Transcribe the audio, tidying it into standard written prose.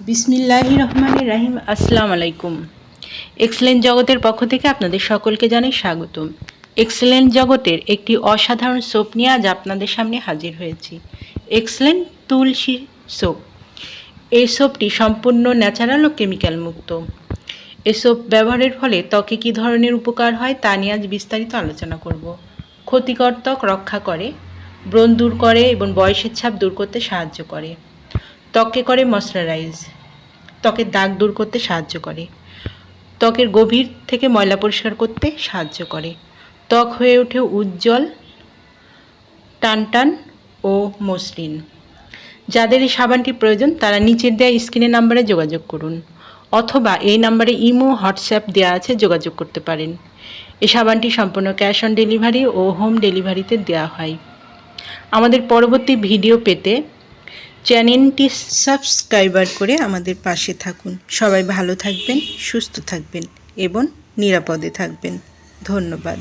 বিসমিল্লাহির রহমানির রহিম। আসসালামু আলাইকুম। এক্সেলেন্ট জগতের পক্ষ থেকে আপনাদের সকলকে জানাই স্বাগতম। এক্সেলেন্ট জগতের একটি অসাধারণ সোপ নিয়ে আজ আপনাদের সামনে হাজির হয়েছি। এক্সেলেন্ট তুলসী সোপ। এই সোপটি সম্পূর্ণ ন্যাচারাল ও কেমিক্যাল মুক্ত। এই সোপ ব্যবহারের ফলে ত্বকে কী ধরনের উপকার হয় তা নিয়ে আজ বিস্তারিত আলোচনা করব। ক্ষতিকর ত্বক রক্ষা করে, ব্রণ দূর করে এবং বয়সের ছাপ দূর করতে সাহায্য করে। ত্বককে করে ময়শ্চারাইজ, ত্বকের দাগ দূর করতে সাহায্য করে। ত্বকের গভীর থেকে ময়লা পরিষ্কার করতে সাহায্য করে। ত্বক হয়ে ওঠে উজ্জ্বল, টানটান ও মসৃণ। যাদের এই সাবানটি প্রয়োজন তারা নিচের দেওয়া স্ক্রিনের নাম্বারে যোগাযোগ করুন, অথবা এই নাম্বারে ইমো, হোয়াটসঅ্যাপ দেওয়া আছে, যোগাযোগ করতে পারেন। এই সাবানটি সম্পূর্ণ ক্যাশ অন ডেলিভারি ও হোম ডেলিভারিতে দেওয়া হয়। আমাদের পরবর্তী ভিডিও পেতে চ্যানেলটি সাবস্ক্রাইবার করে আমাদের পাশে থাকুন। সবাই ভালো থাকবেন, সুস্থ থাকবেন এবং নিরাপদে থাকবেন। ধন্যবাদ।